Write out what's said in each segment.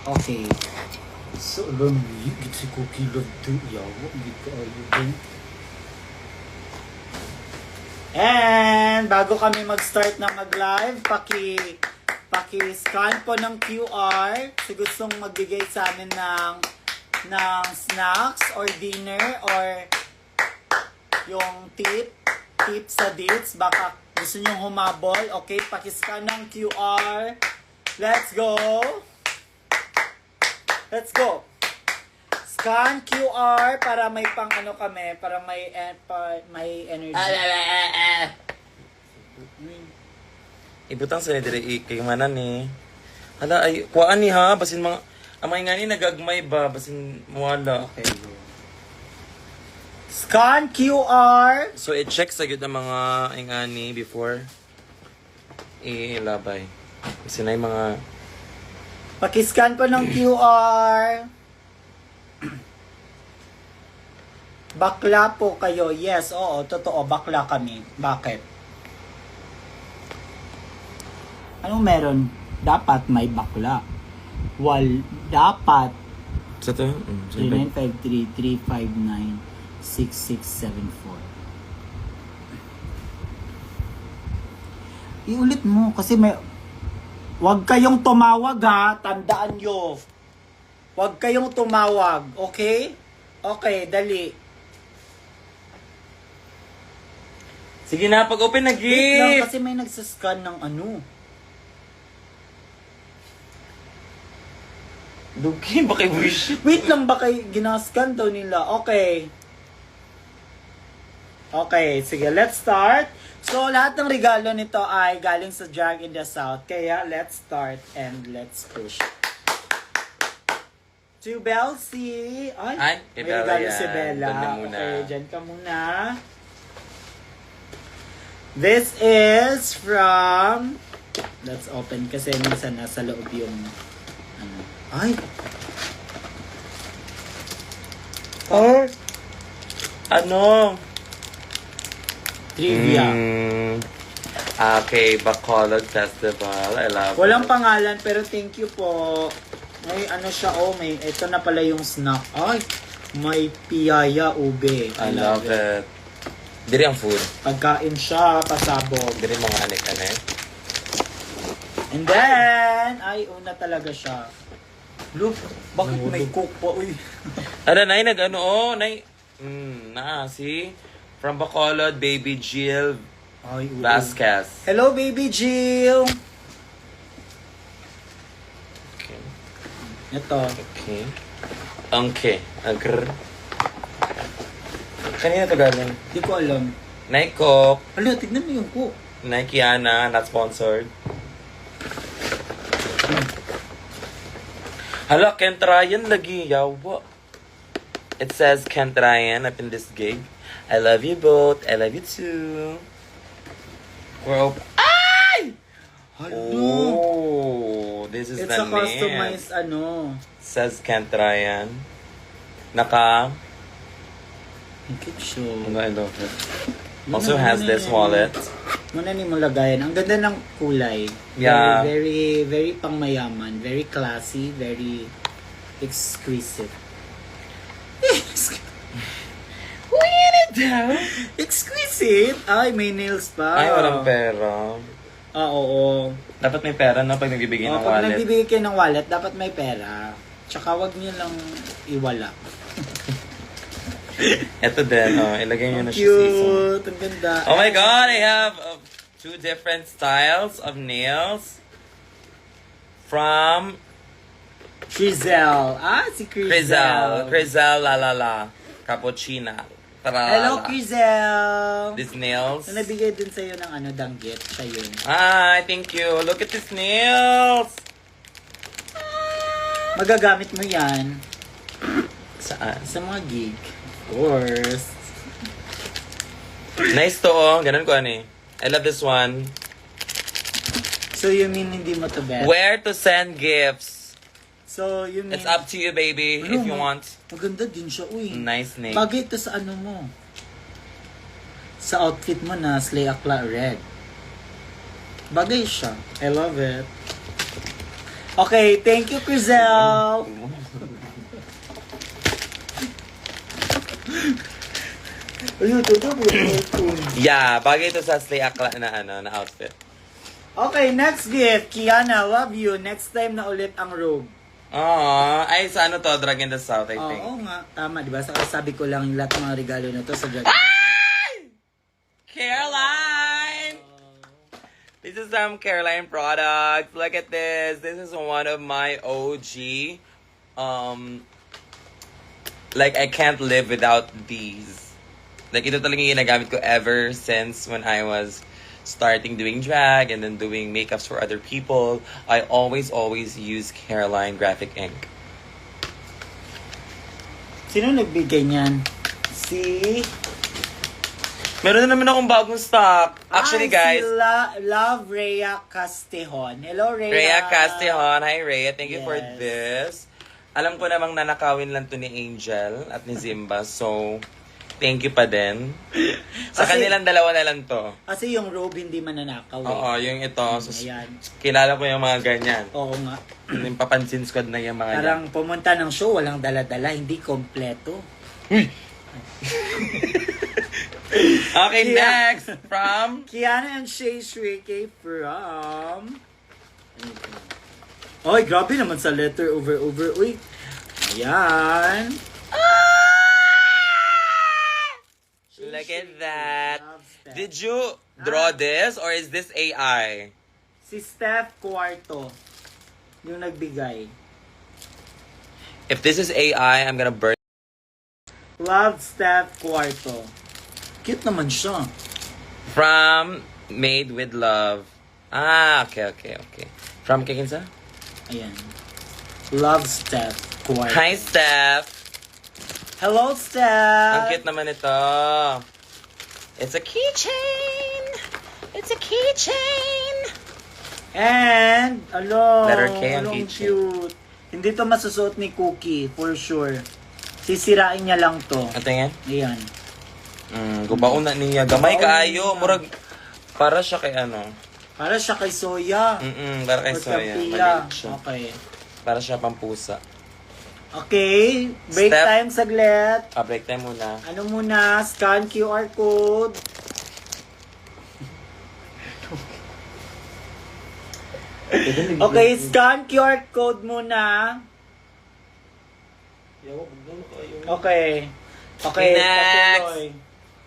Okay. So, alam mo, si Cookie Love to yawa. Hindi ka ayaw. And bago kami mag-start na mag-live, paki-scan po ng QR kung gustong magbigay sa amin ng snacks or dinner or yung tip sa dates. Baka gusto nyong humabol. Okay, paki-scan ng QR. Let's go! Let's go! Scan QR para may pang ano kami, para may energy. Ibutang sa dire kay manan ni. Hala ay kuan ni ha basin mga amay nga ni nagagmay ba basin muwala. Okay, go. Scan QR. So i-check sa gyud ang mga ingani before ilabay. Kasi na yung mga Paki-scan po ng QR. Bakla po kayo. Yes, oo, totoo. Bakla kami. Bakit? Anong meron? Dapat may bakla. Dapat sa to? 0953-359-6674. Iulit mo kasi may... Huwag kayong tumawag ha. Tandaan nyo. Huwag kayong tumawag. Okay? Okay, dali. Sige na, pag-open na Wait lang gift! kasi may nagsascan ng ano. Dugi, baka wish. Wait lang ba kay ginascan daw nila? Okay. Okay, sige, let's start. So, lahat ng regalo nito ay galing sa Drag in the South. Kaya, let's start and let's push. To Belsie. Ay, kay may Bella regalo yan. si Bella. Doon na muna. Okay, dyan ka muna. This is from... Let's open kasi minsan nasa loob yung... Ano. Ay! Or? Ano? Trivia. Okay, Bacolod Festival. I love Walang it. pangalan pero thank you po. May ano siya, may ito na pala yung snack. Ay, may piyaya ube. I love it. Diri ang food. Pagkain siya, pasabog. Diri mga anek-anek. And then, ay, una talaga siya. Look, bakit may cook pa? Uy. Ada nay nag-ano oh, nay. Si from Bacolod, Baby Jill Ay, ube. Vasquez. Hello, baby Jill. Okay. Ito. Okay. Okay. Agr. Kanina to galing. Di ko alam. Nay Coke, Hala, tignan mo yung cook. Nay Kiana, not sponsored. Hala, Kent Ryan lagi. Yawa. It says Kent Ryan up in this gig. I love you both. I love you too. We're open. Ay! Oh, this is It's the a customized, name. ano. Says Kent Ryan. Naka. Show. I love it. Also has this wallet. Muna ni mo lagayan. Ang ganda ng kulay. Yeah. Very, very pangmayaman. Very classy. Very exquisite. Exquisite? Ay, may nails pa. Ay, walang pera. Oo. Dapat may pera na pag nagbibigay ng Pag wallet. nagbibigay kayo ng wallet, dapat may pera. Tsaka wag niyo lang iwala. Ito din, ilagay nyo na siya Cute. Ang ganda. Oh my god, I have two different styles of nails from Crizel. Si Crizel. Crizel la la la. Cappuccina. Taralala. Hello, Crizel. These nails. Na nabigay din sa'yo ng danggit. Siya yun. Hi, thank you. Look at these nails. Magagamit mo yan Saan? sa mga gig. Of course. Nice to ganun ko ani. I love this one. So, you mean hindi mo to bet? Where to send gifts? So, you mean... It's up to you, baby, Ano, if you want. Maganda din siya, uy. Nice name. Bagay ito sa ano mo. Sa outfit mo na Slay Akla Red. Bagay siya. I love it. Okay, thank you, Crizel. Ayun, ito Yeah, bagay ito sa Slay Akla na outfit. Okay, next gift. Kiana, love you. Next time na ulit ang robe. Ay, sa ano to? Drag in the South, I think. Oo nga, tama, di ba? Saka sabi ko lang yung lahat ng mga regalo na to sa Drag. Caroline! This is some Caroline products. Look at this. This is one of my OG. Like, I can't live without these. Like, ito talaga yung ginagamit ko ever since when I was starting doing drag and then doing makeups for other people. I always use Caroline graphic ink. Sino nagbigay niyan? Si... Meron na naman akong bagong stock. Actually, guys, Si Love Rhea Castejon. Hello, Rhea. Rhea Castejon. Hi, Rhea. Thank you for Yes. this. Alam ko namang nanakawin lang to ni Angel at ni Zimba. So, thank you pa din. Sa Kasi- kanilang dalawa na lang to. Kasi yung robe hindi mananakaw. Oo, yung ito. So, Ayan. kilala ko yung mga ganyan. Oo nga. Yung papansin squad na yung mga Parang pumunta ng show, walang dala-dala, hindi kompleto. Okay, Yeah. next. From... Kiana and Shay Shrike from... Ay, grabe naman sa letter over. Uy. Ayan. Look at that. Love Steph. Did you draw this or is this AI? Si Steph Cuarto yung nagbigay. If this is AI, I'm gonna burn. Love Steph Cuarto. Cute naman siya. From Made with Love. Okay. From Kikinsa? Ayan. Love Steph Cuarto. Hi, Steph. Hello, Ang Steph. cute naman ito. It's a keychain. It's a keychain. And, Letter K ang along keychain. cute. Hindi to masusuot ni Cookie, for sure. Sisirain niya lang to. Ito yan? Ayan. Gubaon na niya. Gamay Gubaon kaayo. niya. Murag, para siya kay ano. Para siya kay Soya. Para kay Or Soya. Campilla. Maliit siya. Okay. Para siya pampusa. Okay. Break Step. time saglit. Break time muna. Ano muna? Scan QR code. Okay, scan QR code muna. Okay. Okay, Next. patuloy.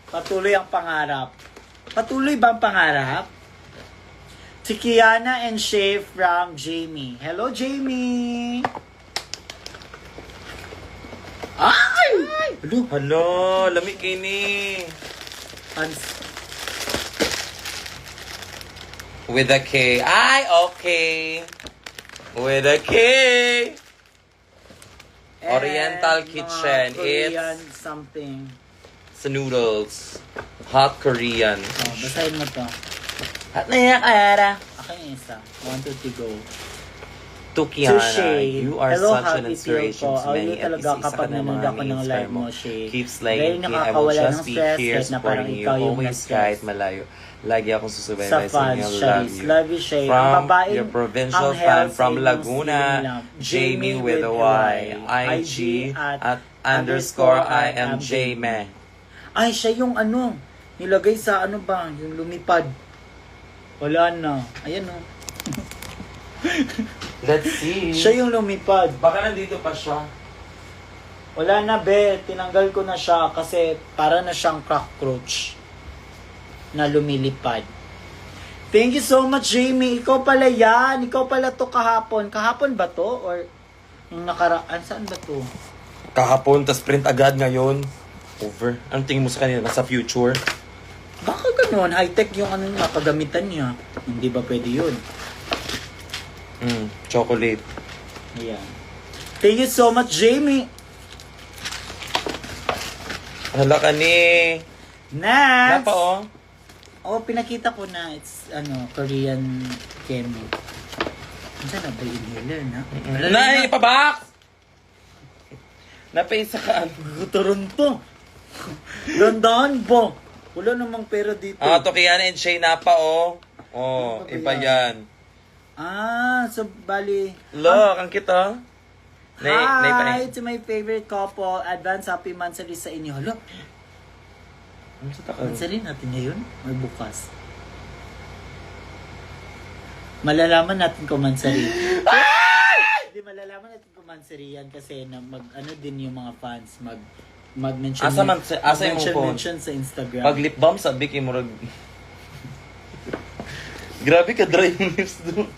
Patuloy ang pangarap. Patuloy ba ang pangarap? Si Kiana and Shay from Jamie. Hello, Jamie! Ay! Hello? Hello, lamig kini. With a K. Ay, okay. With a K. Oriental And Kitchen. mga Korean It's something. sa noodles. Hot Korean. Oh, basahin mo to. At na yan, Ayara. Akin yung isa. 1, 2, 3, go. To Kiana, Shay. you are Hello, such an happy inspiration feel ko. to many. You talaga kapag nanonood ako ng live mo, Shay. Keep Very slaying, Kay. I will nakakawala just ng be stress, here kahit na parang supporting you. ikaw yung Always na-stress. kahit malayo. Lagi akong Sa susubaybay sa fans, inyo. Love Charis. you. Love you, Shay. Ang From babaeng your provincial Angel fan sa from inyong Laguna, sinilang. Jamie with a Y. IG at underscore I am Jame. Ay, siya yung ano, nilagay sa ano ba, yung lumipad. Wala na. Ayan o. Let's see. Siya yung lumipad. Baka nandito pa siya. Wala na, be. Tinanggal ko na siya kasi para na siyang cockroach na lumilipad. Thank you so much, Jamie. Ikaw pala yan. Ikaw pala to kahapon. Kahapon ba to? Or yung nakaraan? Saan ba to? Kahapon, tas print agad ngayon. Over. Anong tingin mo sa kanila? Nasa future? Baka ganun. High-tech yung ano niya, kagamitan niya. Hindi ba pwede yun? Chocolate. Ayan. Thank you so much, Jamie. Hala ka ni. Next! Napa oh. Oh, pinakita ko na. It's, Korean chemi. Saan na ba yung inhaler, na? Nay, ipabox! Napaisa ka ano. Gutaron to. Landahan ba? Wala namang pera dito. To Kiana and Shay Napa oh. Oh, Ano ba iba yan? yan. So bali... Look, ang cute, oh. Hi to my favorite couple. Advance happy mansari sa inyo. Hala, Ano sa takal? mansari natin ngayon? May bukas. Malalaman natin kung mansari. Hindi, malalaman natin kung mansari yan kasi na ano din yung mga fans mag-mention Asa yung phone? mention sa Instagram. Pag lip balm, sabi kay Murag. Grabe ka dry yung lips doon.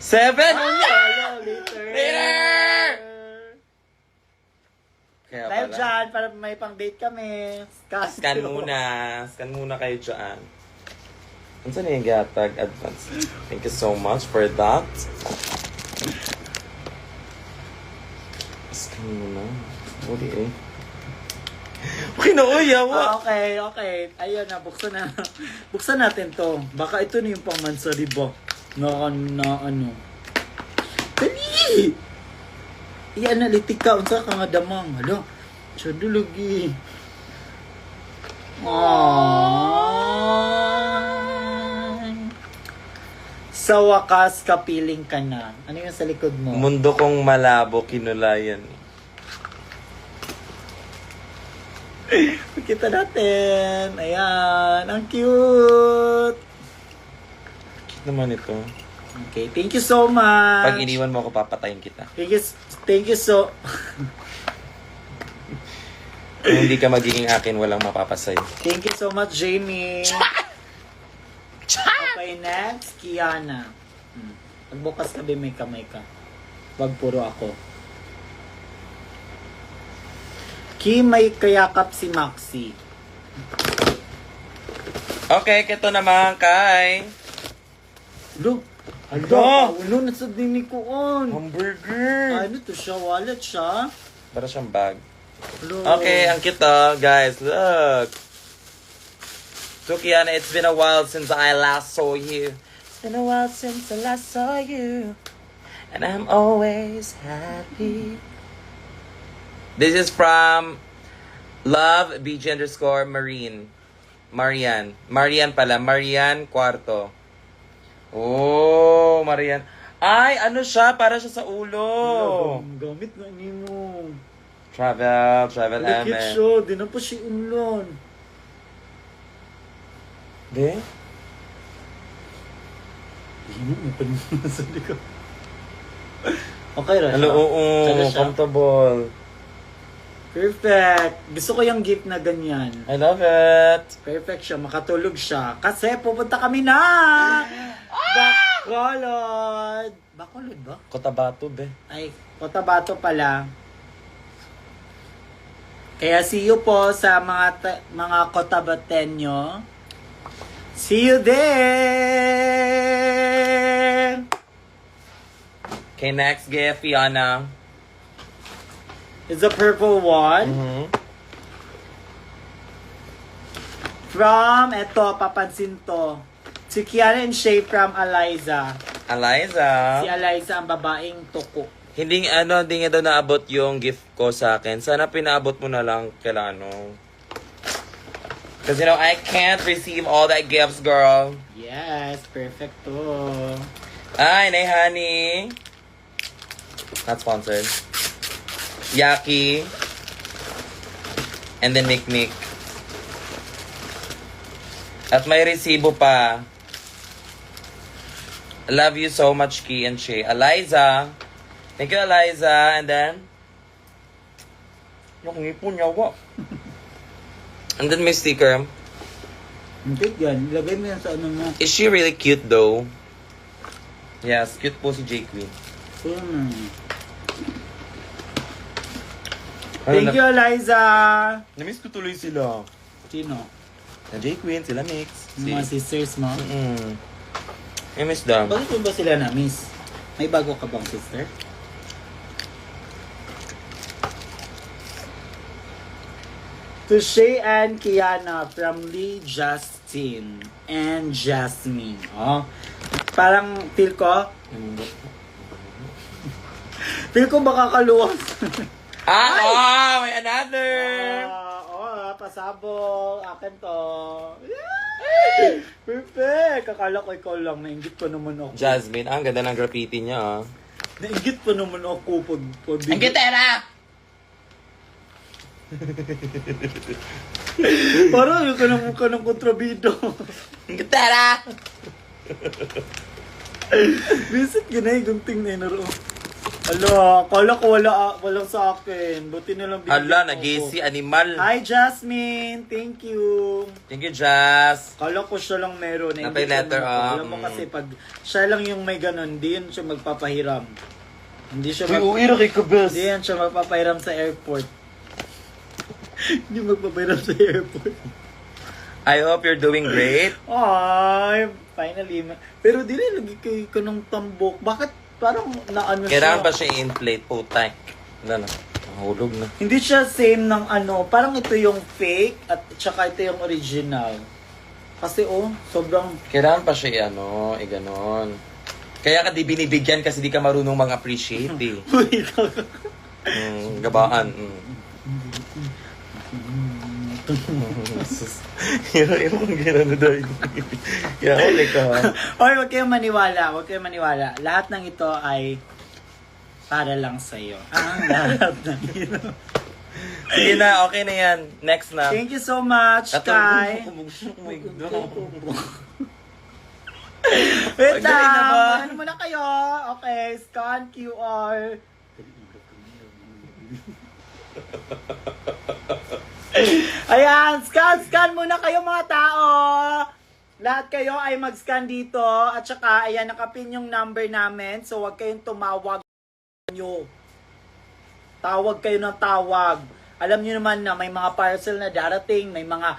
Seven! Later! Kaya Live pala. dyan para may pang-date kami. Scan muna. Scan muna kayo dyan. Ano saan yung gatag advance? Thank you so much for that. Scan muna. Uli eh. Okay na, uy, yawa. Okay. Ayun na, buksan natin to. Baka ito na yung pang-mansari ba? Na ano. Dali! I-analytic ka. Unsa ka nga damang. Hala, siya dulugi. Sa wakas, kapiling ka na. Ano yung sa likod mo? Mundo kong malabo, kinulayan. Kita natin. Ayan. Ang cute. Cute naman ito. Okay. Thank you so much. Pag iniwan mo ako, papatayin kita. Thank you so... Kung hindi ka magiging akin, walang mapapasay. Thank you so much, Jamie. Okay, next. Kiana. Pagbukas ka, may kamay ka. Wag puro ako. May kayakap si Maxi. Okay, kito naman kay... Look! Hala! Ulo na sa dinikuan. Hamburger! Ano to siya? Wallet siya? Para siyang bag. Hello. Okay, ang cute guys. Look! So, Kiana, it's been a while since I last saw you. It's been a while since I last saw you. And I'm always happy. This is from Love BG _ Marine. Marian pala. Marian Cuarto. Oh, Marian. Ay, ano siya? Para siya sa ulo. Gamit na ni mo. Travel Look element. siya. Di na pa siya unlon. Di? Di mo na sa likod. Okay, Rasha. Hello, oo. Tsaka siya. Comfortable. Perfect. Gusto ko yung gift na ganyan. I love it. Perfect siya. Makatulog siya. Kasi pupunta kami na! Bacolod! Bacolod ba? Cotabato, be. Ay, Cotabato pala. Kaya see you po sa mga Cotabateño. See you there! Okay, next gift, Fiona. It's a purple one. Mm-hmm. From, eto, papansin to. Si Kiana and Shay from Eliza. Eliza. Si Eliza ang babaeng tuko. Hindi nga daw naabot yung gift ko sa akin. Sana pinaabot mo na lang kila ano. Because I can't receive all that gifts, girl. Yes, perfect to. Ay, Nay Honey. Not sponsored. Yaki. And then Mikmik. At may resibo pa. Love you so much, Ki and Shay. Eliza. Thank you, Eliza. And then... Yung ngipon niya, wa. And then may sticker. Hindi yan. Ilagay mo yan sa ano mo. Is she really cute though? Yes, cute po si J Queen. Thank you, Eliza. Namiss ko tuloy sila. Sino? Na J Queen, sila Mix. Yung mga sisters mo? I miss them. Bakit mo ba sila na-miss? May bago ka bang sister? To Shay and Kiana from Lee Justin and Jasmine. Oh, parang feel ko baka kaluwas. Oh, may another! pasabog. Akin to. Yay! Perfect! Akala ko ikaw lang. Nainggit pa naman ako. Jasmine, ang ganda ng graffiti niya, ah. Nainggit pa naman ako pag Ang gitera! Parang yung kanang kontrabido. Ang gitera! Visit ginay, gunting na yun. Ala, akala ko walang sa akin. Buti na lang binigyan Hala, mo nag-AC, ako. animal. Hi, Jasmine. Thank you. Thank you, Jas. Akala ko siya lang meron. Napay Hindi letter, siya alam mo kasi pag siya lang yung may ganun, di yun siya magpapahiram. Hindi siya kabes. Hindi yan siya magpapahiram sa airport. Hindi magpapahiram sa airport. I hope you're doing great. Ay, finally. Pero di rin lagi kayo ka ng tambok. Bakit parang naano siya? Kailangan ba siya i-inflate po, tank? Wala na. Mahulog na. Hindi siya same ng ano. Parang ito yung fake at saka ito yung original. Kasi sobrang... Kailangan pa siya ganon. Kaya ka di binibigyan kasi di ka marunong mag-appreciate, eh. Gabaan. Hiro kong gano'n na dahil. Kaya ulit ka. Hoy, huwag kayong maniwala. Huwag kayong maniwala. Lahat ng ito ay para lang sa'yo. Ang lahat ng ito. Sige na, okay na yan. Next na. Thank you so much, Kai. Oh my God. Wait Pagdali na ba? lang. Ano muna kayo? Okay, scan QR. Ayan, scan muna kayo mga tao. Lahat kayo ay mag-scan dito. At saka, ayan, nakapin yung number namin. So, huwag kayong tumawag nyo. Tawag kayo ng tawag. Alam nyo naman na may mga parcel na darating, may mga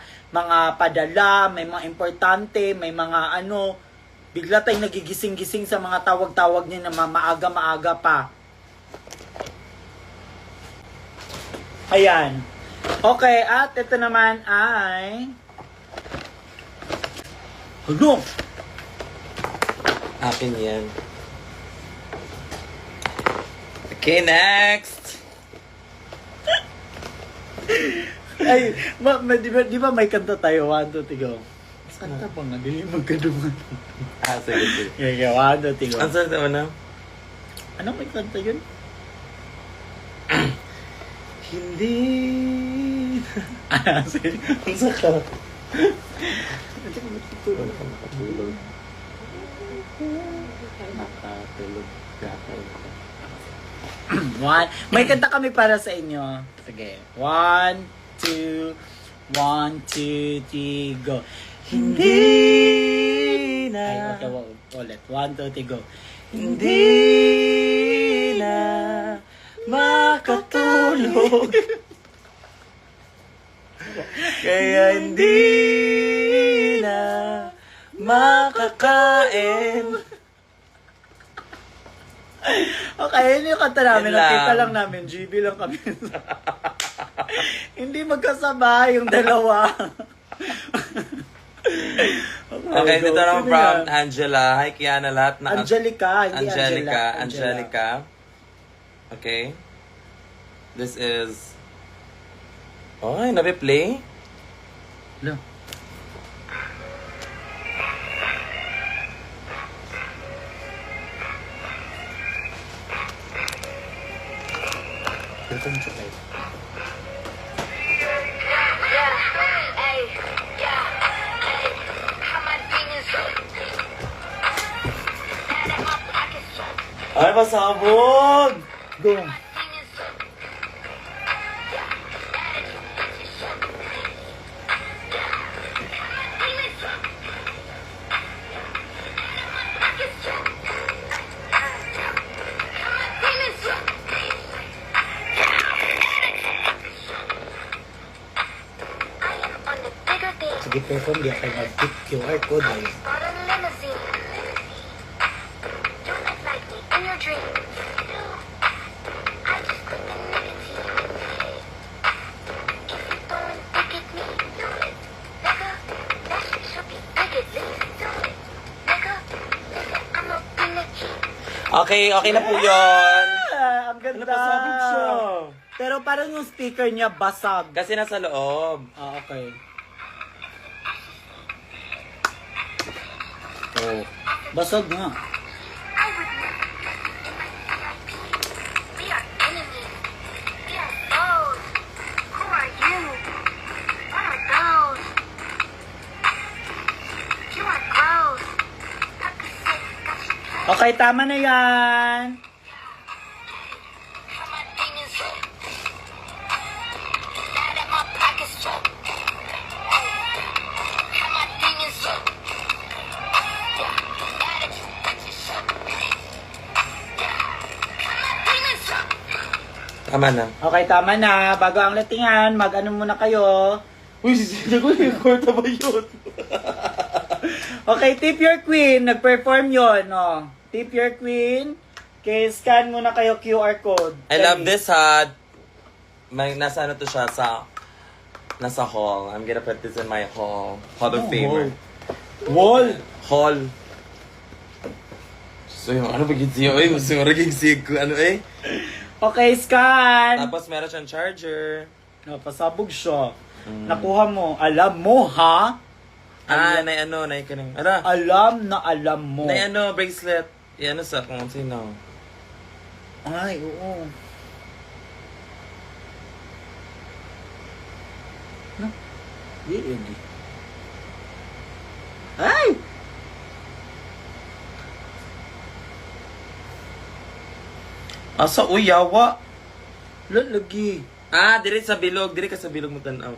padala, may mga importante, may mga bigla tayong nagigising-gising sa mga tawag-tawag nyo na maaga-maaga pa. Ayan. Okay, at ito naman ay... Ano? Akin yan. Okay, next! Ay, di ba may kanta tayo? 1, 2, 3, go. Kanta pa nga, di magkaduman. Sige, sige. Okay, 1, 2, 3, go. Ang sarap naman na? Ano may kanta yun? Hindi. Sige. Ang sakit. Nakatulog. One. May kanta kami para sa inyo. Sige. 1, 2, 1, 2, 3, go. Hindi na. Ay, okay, ulit. 1, 2, 3, go. Hindi na makatulog. Kaya hindi na makakain. Okay, yun yung kanta namin. Yun lang. Nakita lang namin. GB lang kami. Hindi magkasabay yung dalawa. Okay, go. dito naman Sino from yan? Angela. Hi, Kiana, lahat na... Angelica, hindi Angela. Angelica. Okay. This is... Ay, nabe-play? Hello. Welcome to life. Ay, pasabog! Go. Sige, perform di ako mag-tip QR code ay. Okay, okay na po yun. Ah, ang ganda. Napasabog siya. Pero parang yung speaker niya basag. Kasi nasa loob. Ah, okay. Oh. Basag nga. I would never. We are enemies. We are foes. Who are you? What are those? You are gross. Okay, tama na yan. My demons up. Now that my pockets up. My demons up. Now that you bitches up. My demons up. Tama na. Okay, tama na. Bago ang latingan, mag-ano muna kayo. Uy, sisita ko yung kwarta ba yun? Okay, tip your queen. Nag-perform yun, oh. Tip your queen. Okay, scan muna kayo QR code. I love this hat. May, nasa ano to siya sa... Nasa hall. I'm gonna put this in my hall. Hall of Famer. Wall. Hall. So yung ano ba siya? Uy, gusto mo rin sig ko. Ano eh? Okay, scan. Tapos meron siyang charger. Pasabog siya. Nakuha mo. Alam mo, ha? Ah, na ano, na ka nang... Ano? Alam na alam mo. Na ano, bracelet. Yan ano sa kung sino. Ay, oo. No? Di, hindi. Ay! Asa, uy, yawa. Lalagi. Ah, dire sa bilog. Dire ka sa bilog mo tanaw.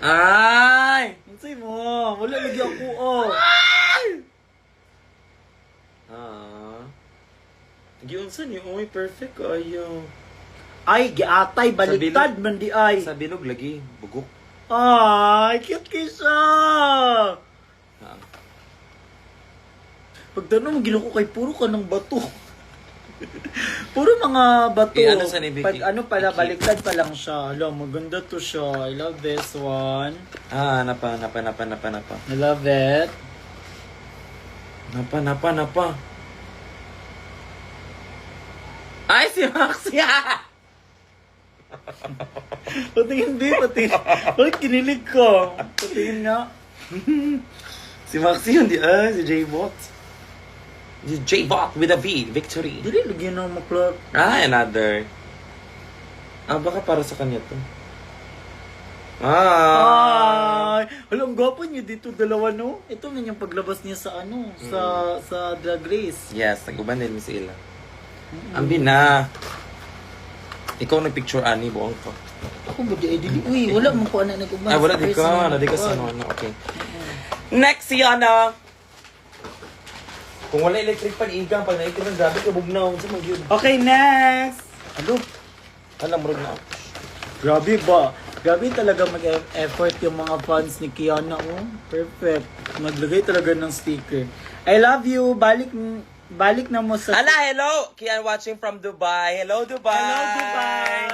Ay! Mansay mo. Wala lagi ako, oh. Ah. Giunsan ni uy, perfect kayo. Ay, giatay. Baliktad bilog. man di ay. Sa bilog lagi, bugok. Ay, cute kayo siya. Ah. Pagtanong, ginako kay puro ka ng bato. Puro mga bato. Eh, ano sa ni Vicky? Pag ano pala, Vicky. baliktad pa lang siya. Alam, maganda to siya. I love this one. Ah, napa. I love it. Napa. Ay, si Maxia! Patingin di, patingin. Bakit kinilig ko? Patingin nga. Si Maxi yun, di si J-Bot. Si J-Bot with a V, victory. Dili, lagyan ng maklot. Ah, another. Ah, baka para sa kanya to. Ah! Ay! Alam, gwapo niyo dito dalawa, no? Ito nga yung paglabas niya sa ano, sa Drag Race. Yes, nag-uban din mo si Ila. Ambi na. Ikaw nag-picture ani, buong ko. Ako ba di, dili? Uy, wala mo ko na nag-uban. Ah, wala di ka. Nadi ka sa ano. Okay. Next, si Ana. Kung wala electric pag-igang, pag naikit ng grabe ka, bugnaw. Sa mag-yun. Okay, next! Ano? Alam mo rin na. Grabe ba? Grabe talaga mag-effort yung mga fans ni Kiana. Oh, perfect. Maglagay talaga ng sticker. I love you. Balik na mo sa... Ala, hello! Kian watching from Dubai. Hello, Dubai! Hello, Dubai!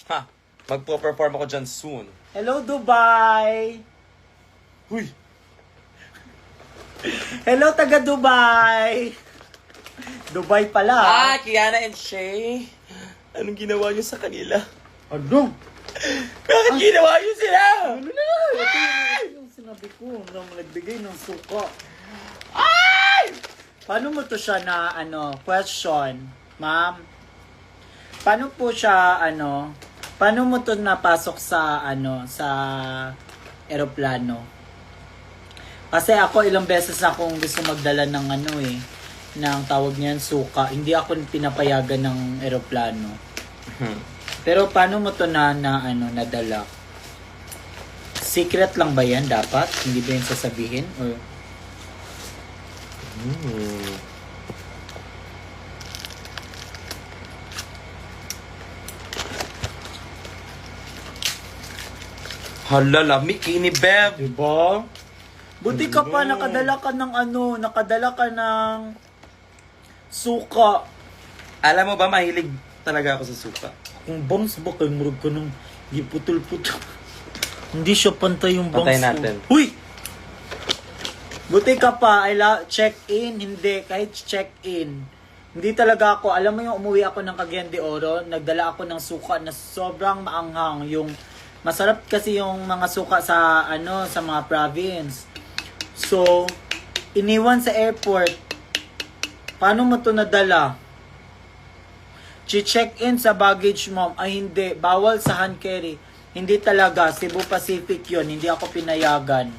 Ha, magpo-perform ako dyan soon. Hello, Dubai! Huy! Hello, taga Dubai! Dubai pala. Ah, Kiana and Shay. Anong ginawa niyo sa kanila? Ano? Bakit ginawa niyo sila? Ano na? Ito yung sinabi ko na nagbigay ng suka. Ay! Paano mo to siya na, question? Ma'am? Paano po siya, paano mo to napasok sa, sa eroplano? Kasi ako ilang beses na akong gusto magdala ng ng tawag niyan, suka. Hindi ako pinapayagan ng eroplano. Pero paano mo to nadala? Secret lang ba yan dapat? Hindi ba yun sasabihin? Or... Hala, lamig ini, Beb. Diba? Buti ka pa, nakadala ka ng suka. Alam mo ba, mahilig talaga ako sa suka. Kung bangs ba kayo, murag ka ng giputol-putol. Hindi siya pantay yung bangs Patayin ko. natin. Huy! Buti ka pa, check-in, hindi, kahit check-in. Hindi talaga ako, alam mo yung umuwi ako ng Cagayan de Oro, nagdala ako ng suka na sobrang maanghang. Yung masarap kasi yung mga suka sa sa mga province. So, iniwan sa airport. Paano mo to nadala? Check-in sa baggage mo. Ay hindi, bawal sa hand carry. Hindi talaga, Cebu Pacific yun. Hindi ako pinayagan.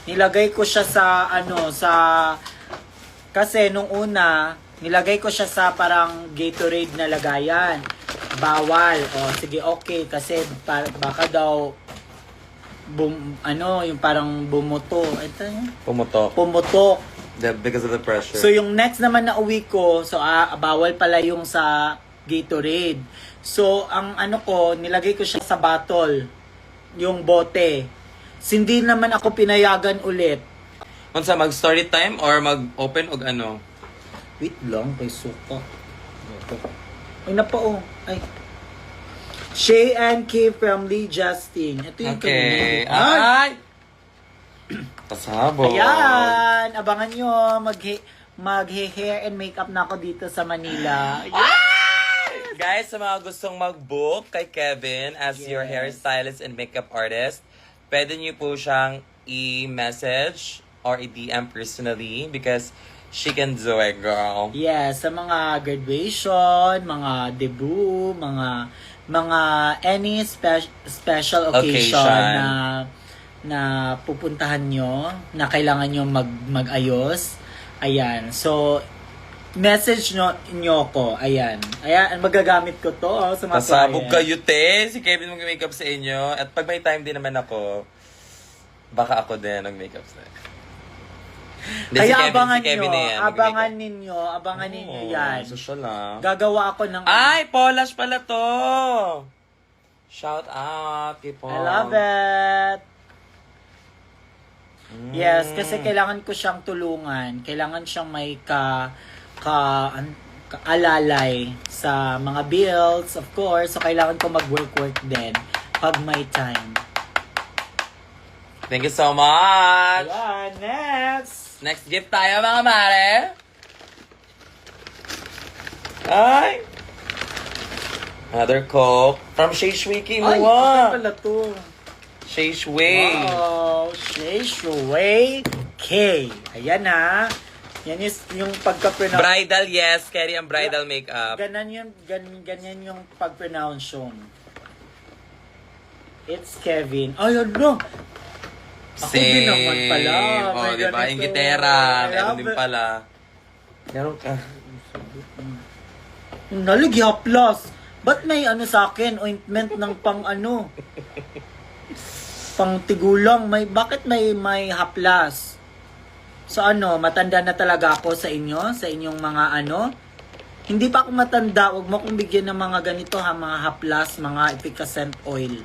Nilagay ko siya sa kasi nung una, nilagay ko siya sa parang Gatorade na lagayan. Bawal. O sige, okay kasi baka daw yung parang bumuto. Ito yun. Pumutok. Because of the pressure. So yung next naman na uwi ko, so bawal pala yung sa Gatorade. So ang nilagay ko siya sa bottle, yung bote. Hindi naman ako pinayagan ulit. Unsa mag-story time or mag-open og ano? Wait lang, kay suka. Ay napa Ay. Shay and K from Lee Justin. Ito yung Okay. kanina. Ay! Pasabog. Ayan! Abangan nyo, mag-hair and makeup na ako dito sa Manila. Guys, sa mga gustong mag-book kay Kevin as your Yes. hairstylist and makeup artist, pwede niyo po siyang i-message or i-DM personally because she can do it, girl. Yes, sa mga graduation, mga debut, mga any special occasion na pupuntahan nyo, na kailangan nyo mag-ayos. Ayan. So, message nyo ko. Ayan. Ayan, magagamit ko to sa mga Pasabog client. kayo, te. Si Kevin mag-makeup sa inyo. At pag may time din naman ako, baka ako din mag-makeup sa Hindi, Kaya abangan Kevin nyo, na yan, abangan ninyo yan. Social lang. Gagawa ako ng... Ay, Polash pala to! Shout out kay Paul. I love it! Yes, kasi kailangan ko siyang tulungan. Kailangan siyang may alalay sa mga bills, of course. So, kailangan ko mag-work din pag may time. Thank you so much! Ayan, next! Next gift tayo, mga mare! Ay! Another Coke from Shay Shui Ay, Kimuha. pala to. Shay Shui. Wow! Shay Shui K. Ayan na. Yan is yung pagka-pronounce. Bridal, yes. Carry ang bridal makeup. Ganyan yung pag-pronounce yun. It's Kevin. Ay, ano? Ako din naman pala. Oh, May di ba? ganito. Yung gitera. I Meron love din it. pala. Meron ka. Naligya plus. Ba't may sa akin? Ointment ng pang tigulang. Bakit may haplas? So matanda na talaga ako sa inyo? Sa inyong mga Hindi pa ako matanda. Huwag mo akong bigyan ng mga ganito mga haplas, mga efficacent oil.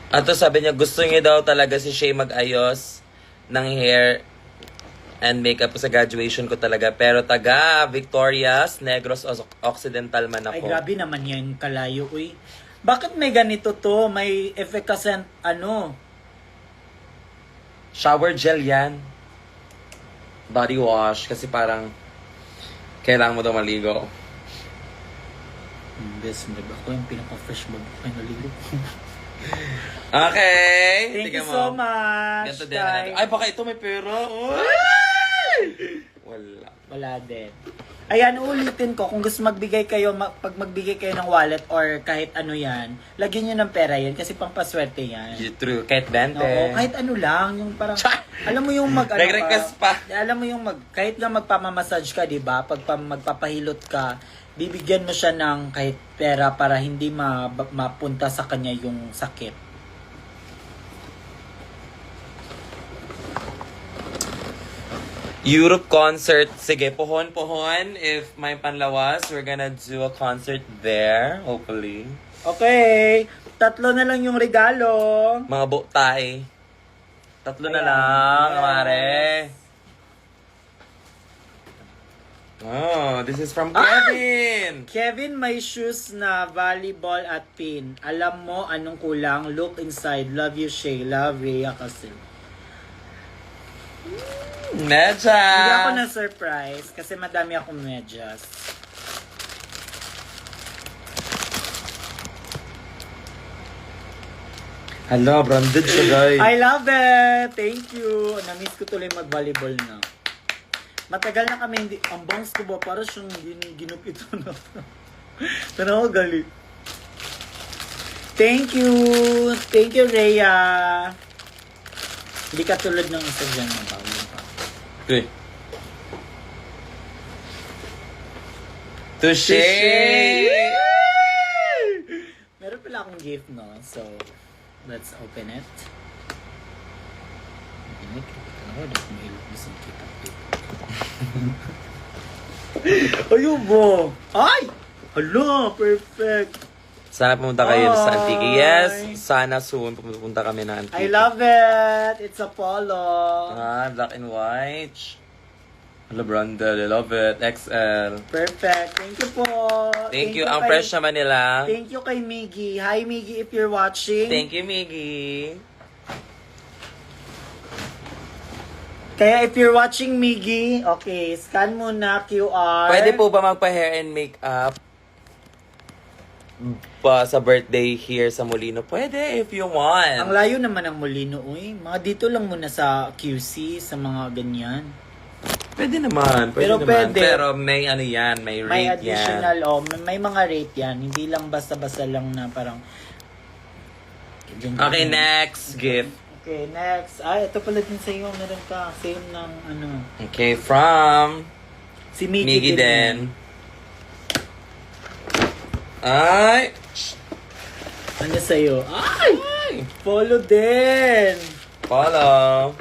At to sabi niya, gusto niya daw talaga si Shay mag-ayos ng hair and makeup sa graduation ko talaga. Pero taga Victorias, Negros Occidental man Ay, ako. grabe naman yan kalayo, uy. Bakit may ganito to? May efficacent Shower gel yan. Body wash. Kasi parang kailangan mo daw maligo. Best mo ba? Ako yung pinaka-fresh mo. Ay, naligo. Okay. Thank you Tingnan so mo. much. Ganito din. guys. Ay, baka ito may pera. Uy! Wala. Wala din. Ayan, ulitin ko. Kung gusto magbigay kayo, pag magbigay kayo ng wallet or kahit yan, lagyan nyo ng pera yan kasi pampaswerte yan. True. Kahit 20. Oo, kahit lang, yung parang, alam mo yung Nag-request pa. Alam mo yung kahit nga magpamamassage ka, di ba? Pag magpapahilot ka, bibigyan mo siya ng kahit pera para hindi mapunta sa kanya yung sakit. Europe concert. Sige, pohon. If may panlawas, we're gonna do a concert there, hopefully. Okay, 3 na lang yung regalo. Mga butay. 3 na Ayan. lang, Yes. mare. Oh, this is from Ay! Kevin. Kevin, may shoes na volleyball at pin. Alam mo anong kulang? Look inside. Love you, Shay. Love Rhea kasi. Medyas! Hindi ako na-surprise kasi madami akong medyas. Hala, branded siya, guys. I love it! Thank you! Na-miss ko tuloy mag-volleyball na. Matagal na kami hindi... Ang bangs ko ba? Para siyang ginupit na. Tanaw, galit. Thank you! Thank you, Rhea! Hindi ka tulad ng isa dyan na bawal pa. Okay. Touché! Meron pala akong gift, no? So, let's open it. Ayun mo! Ay! Hala! Perfect! Sana pumunta kayo sa Bye! Antique. Yes, sana soon pumunta kami na Antique. I love it! It's a polo! Black and white. Hala, branded. I love it. XL. Perfect! Thank you po! Thank you. Ang fresh naman nila. Thank you kay Miggy. Hi Miggy if you're watching. Thank you, Miggy. Kaya if you're watching Miggy, okay, scan muna QR. Pwede po ba magpa-hair and makeup pa sa birthday here sa Molino? Pwede if you want. Ang layo naman ng Molino, uy. Mga dito lang muna sa QC, sa mga ganyan. Pwede naman. Pero naman. pwede. Pero may ano yan, may rate May yan. additional, may mga rate yan. Hindi lang basta-basta lang na parang... Okay, next gift. Okay, next. Ay, ito pala din sa'yo. Meron ka. Same ng ano. Okay, from Si Miggy, Miggy din. Ay! Ano sa'yo? Ay! Follow din! Follow.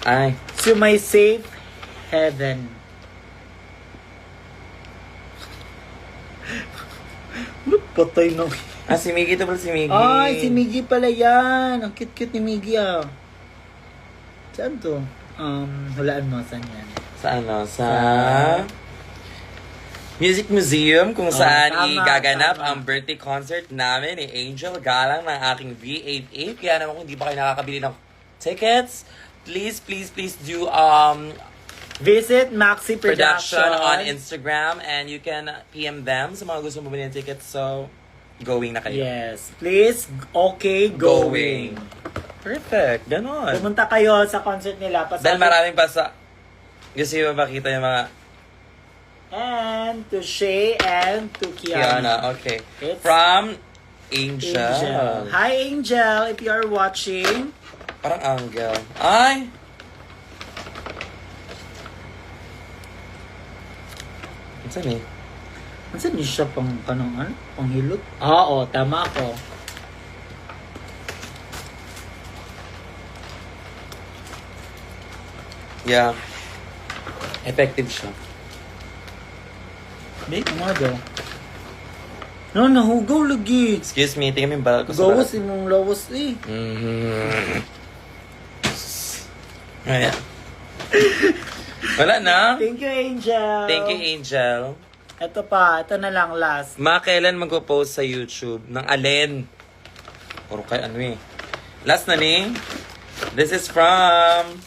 Ay. To my safe heaven. Patay na. Si Miggy ito pala si Miggy. Ay, si Miggy pala yan. Ang cute-cute ni Miggy ah. Saan to? Hulaan mo, saan yan? Sa ano? Sa Music Museum kung saan tama, igaganap tama. ang birthday concert namin ni Angel Galang ng aking V88. Kaya naman kung hindi pa kayo nakakabili ng tickets, please do Visit Maxi production Production. on Instagram and you can PM them sa mga gusto bumili ng tickets. So, going na kayo. Yes. Please, okay, going. Perfect. Ganon. Pumunta kayo sa concert nila. Dahil maraming pa sa... Gusto nyo ba makita yung mga... And to Shay and to Kiana. Kiana. Okay. It's From Angel. Angel. Hi, Angel. If you are watching. Parang Angel. Ay! Saan eh? Saan niyo siya pang kanungan? Panghilot? Oo, tama ako. Yeah. Effective siya. Di, umaga. No, nahugaw lagi. Excuse me, tingnan mo yung balat ko sa Gawas balat. imong lawas eh. Mm-hmm. Ayan. Wala na. Thank you, Angel. Thank you, Angel. Ito pa, ito na lang last. Kailan mag-post sa YouTube? Ng alin? Puro kay ano eh. Last na ni. This is from...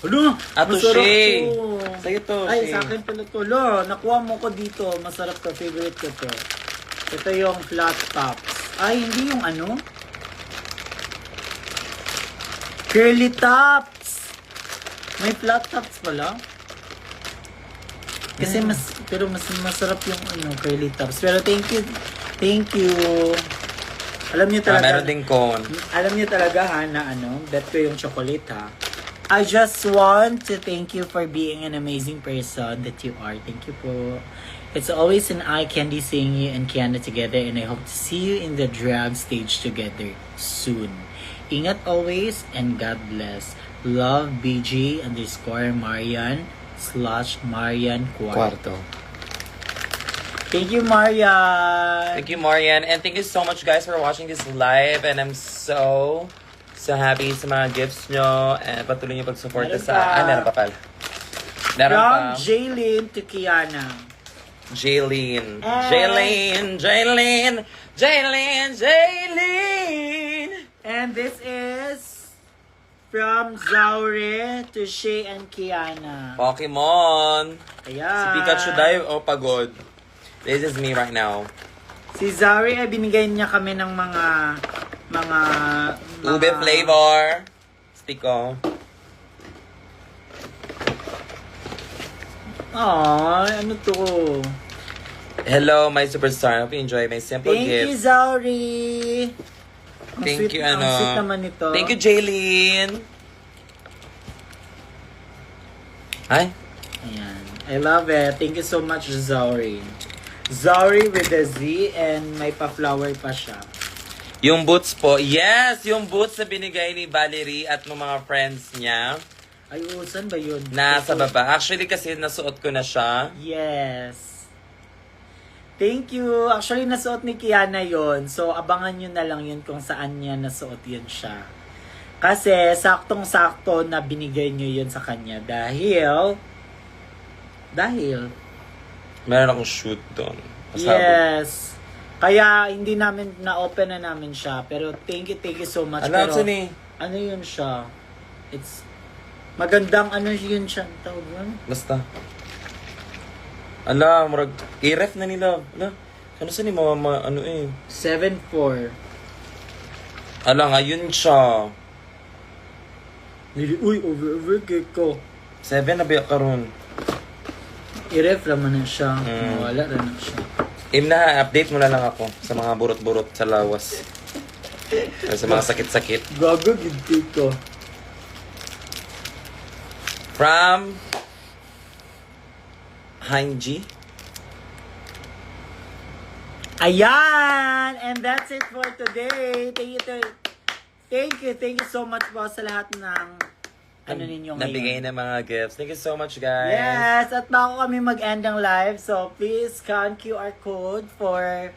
Ano? Ato Masarap Shay. to. Sa'yo to, Ay, Shay. sa akin pala to. Lo, nakuha mo ko dito. Masarap to. Favorite ko to. Ito yung flat tops. Ay, hindi yung ano? Curly tops! May flat tops pala. Kasi mas masarap yung ano, curly tops. Pero thank you. Thank you. Alam niyo talaga. Meron ding cone. Alam niyo talaga ha na ano, bet ko yung chocolate ha. I just want to thank you for being an amazing person that you are. Thank you po. It's always an eye candy seeing you and Kiana together and I hope to see you in the drag stage together soon. Ingat always and God bless. Love BG _Marian /Marian Cuarto. Thank you, Marian. Thank you, Marian. And thank you so much, guys, for watching this live. And I'm so happy sa mga gifts nyo. And patuloy nyo pag-suporta Meron sa... pa. meron pa pala. Meron From pa. Jaylin to Kiana. Jaylene. And- Jaylene. And this is from Zaure to Shay and Kiana. Pokemon. Ayan. Si Pikachu dahil pagod. This is me right now. Si Zaure ay binigay niya kami ng mga Ube flavor. Stick ko. Aww, ano to? Hello, my superstar. Hope you enjoy my simple Thank you, gift. Zauri. Thank you, Ang sweet naman nito. Thank you, Jaylene. Ay, Ayan. I love it. Thank you so much, Zauri. Zauri with a Z and may pa-flower pa siya. yung boots po. Yes, yung boots na binigay ni Valerie at ng mga friends niya. Ay, saan ba yun? Nasa baba. Actually, kasi nasuot ko na siya. Yes. Thank you. Actually, nasuot ni Kiana yon. So, abangan nyo na lang yun kung saan niya nasuot yun siya. Kasi, saktong-sakto na binigay nyo yun sa kanya. Dahil, Meron akong shoot doon. yes. Kaya, hindi namin, na-open na namin siya. Pero, thank you so much. Alam, Pero, saan eh? ano yun siya? It's, magandang ano yun siya. Tawag yun? Basta. Ala, murag, i-ref na nila. Ala, ano sa ni mama, ano eh. 7-4. Ala, ngayon siya. Uy, over ko. 7 na biyak karon. I-ref naman na siya. Mm. Wala rin na siya. Im na, update mo na lang ako sa mga burot-burot sa lawas. Sa mga sakit-sakit. Gago, ginti ko. From Hanji. Ayan! And that's it for today. Thank you so much po sa lahat ng ano ninyo ngayon. Nabigay na mga gifts. Thank you so much, guys. Yes! At bago kami mag-end ang live, so please scan QR code for...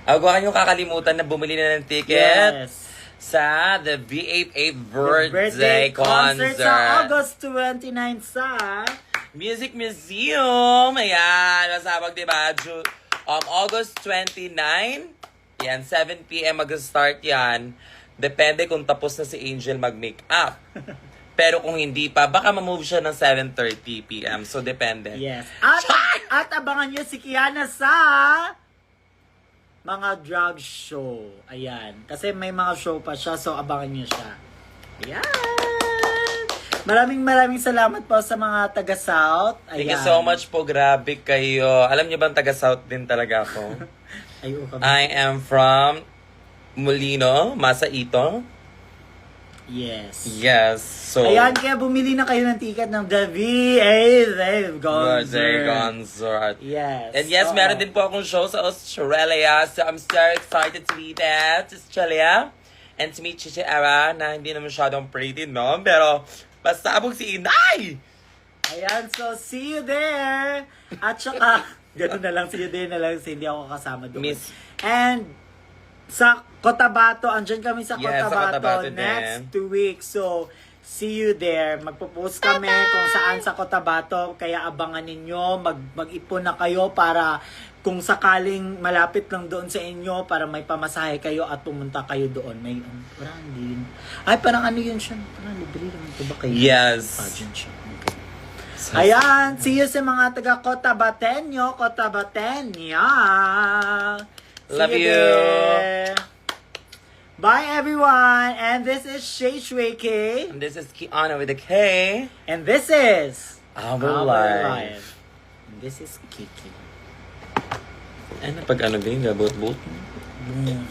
Huwag kayong kakalimutan na bumili na ng ticket Yes! sa the V88 The birthday concert. sa August 29 sa... Music Museum. Ayan. Masabag, diba? August 29. Yan, 7 p.m. mag-start yan. Depende kung tapos na si Angel mag-makeup. Pero kung hindi pa, baka ma-move siya ng 7:30 p.m. So, depende. Yes. At abangan nyo si Kiana sa mga drag show. Ayan. Kasi may mga show pa siya, so abangan nyo siya. Ayan. Maraming salamat po sa mga taga-South. Ayan. Thank you so much po. Grabe kayo. Alam niyo bang taga-South din talaga ako? I am from Molino, Masaito. Yes. Yes. So, Ayan, kaya bumili na kayo ng ticket ng The V.A. birthday concert. Yes. And yes, Oo. meron din po akong show sa Australia. So, I'm so excited to be there to Australia. And to meet Chichi Era na hindi na masyadong pretty, no? Pero, basta abog si Inay! Ayan, so see you there. At saka, gano'n na lang, see you there na lang, hindi ako kasama doon. Miss. And, sa Cotabato, andyan kami sa Yes, sa Cotabato, Cotabato next din. 2 weeks. So, see you there. Magpo-post kami kung saan sa Cotabato, kaya abangan ninyo, mag-ipon na kayo para kung sakaling malapit lang doon sa inyo para may pamasahe kayo at pumunta kayo doon. May, parang hindi. Ay, parang ano yun siya? Parang libre lang ito ba kayo? Yes. Pageant siya. Okay. Ayan, see you sa mga taga Cotabateño, Cotabateña. Love you. There. Bye everyone, and this is Shay Shui K. And this is Kiana with a K. And this is Our life. And this is Kiki. Ano pag ano din, gabot-bot? Mm.